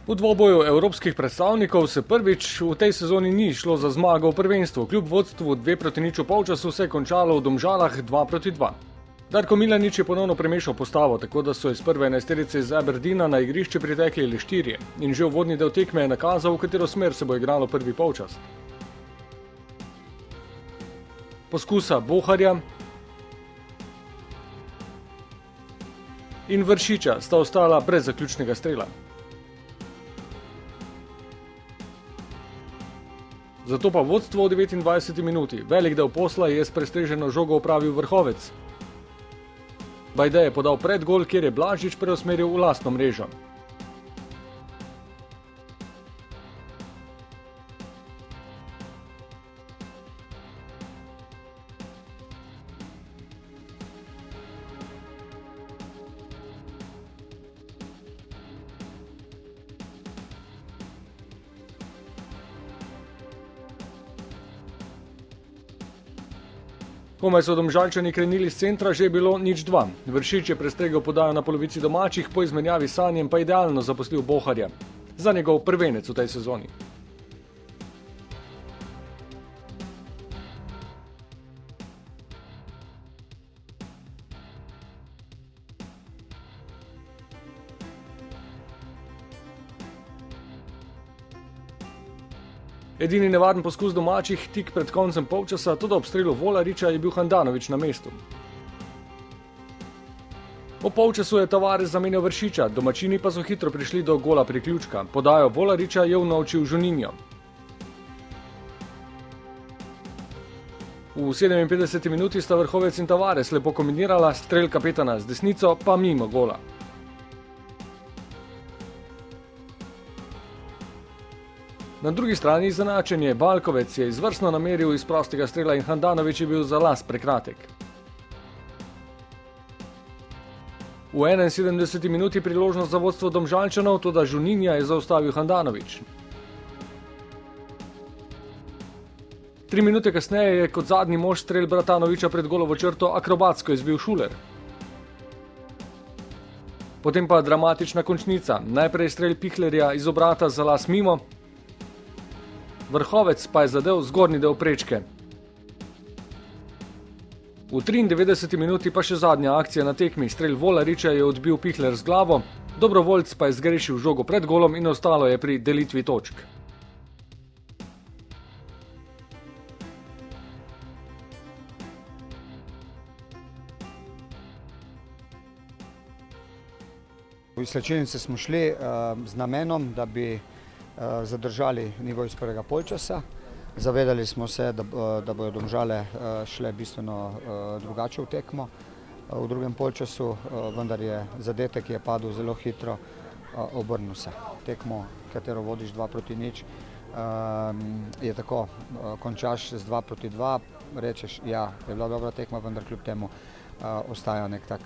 V dvoboju evropskih predstavnikov se prvič v tej sezoni ni šlo za zmago v prvenstvu. Kljub vodstvu 2-0 v polčasu se je končalo v Domžalah 2-2. Darko Milanič je ponovno premešal postavo, tako da so iz prve enajsterice iz Aberdeena na igrišče pritekli le 4 in že uvodni del tekme je nakazal, v katero smer se bo igralo prvi polčas. Poskusa Boharja in Vršiča sta ostala brez zaključnega strela. Zato pa vodstvo v 29 minuti. Velik del posla je s prestreženo žogo opravil Vrhovec. Bajde je podal predgol, kjer je Blažič preusmeril v lastno mrežo. Komaj so Domžalčani krenili z centra, že je bilo 0-2. Vršič je prestregel podajo na polovici domačih, po izmenjavi s Sanjem pa idealno zaposlil Boharja. Za njegov prvenec v tej sezoni. Edini nevaren poskus domačih tik pred koncem polčasa, tudi ob strelu Volariča je bil Handanović na mestu. Po polčasu je Tavares zamenjal Vršiča, domačini pa so hitro prišli do gola priključka. Podajo Volariča je unovčil Juninho. V 57 minuti sta Vrhovec in Tavares lepo kombinirala, strel kapetana z desnico pa mimo gola. Na drugi strani izenačenje. Balkovec je izvrstno nameril iz prostega strela in Handanović je bil za las prekratek. V 71 minuti priložnost za vodstvo Domžalčanov, toda Juninha je zaustavil Handanović. 3 minute kasneje je kot zadnji mož strel Bratanovića pred golovo črto akrobatsko izbil Šuler. Potem pa dramatična končnica. Najprej strel Pihlerja iz obrata za las mimo, Vrhovec pa je zadel zgornji del prečke. V 93 minuti pa še zadnja akcija na tekmi. Strel Volariča je odbil Pihler z glavo, Dobrovoljc pa je zgrešil žogo pred golom in ostalo je pri delitvi točk. V slačilnice smo šli z namenom, da bi zadržali nivo iz prvega polčasa. Zavedali smo se, da bodo Domžale šle bistveno drugače v tekmo v drugem polčasu, vendar je zadetek, ki je padel zelo hitro, obrnil se. Tekmo, katero vodiš 2-0, je tako, končaš z 2-2, rečeš, ja, je bila dobra tekma, vendar kljub temu ostaja nek tak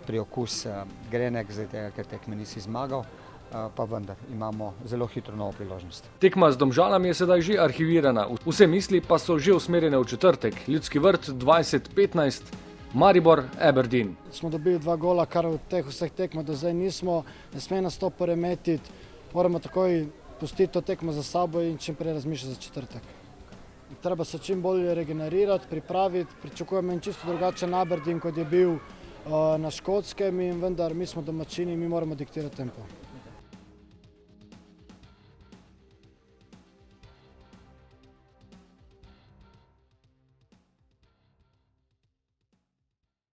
priokus grenek, zaradi tega, ker tekme nisi zmagal. Pa vendar imamo zelo hitro novo priložnost. Tekma z Domžalami je sedaj že arhivirana, vse misli pa so že usmerjene v četrtek. Ljudski vrt 20-15, Maribor, Aberdeen. Smo dobili 2 gola, kar v teh vseh tekmah do zdaj nismo, ne sme nas to poremetiti, moramo takoj pustiti to tekmo za sabo in čim prej razmišljati za četrtek. Treba se čim bolje regenerirati, pripraviti, pričakujemo en čisto drugačen Aberdeen, kot je bil na Škotskem, in vendar mi smo domačini, mi moramo diktirati tempo.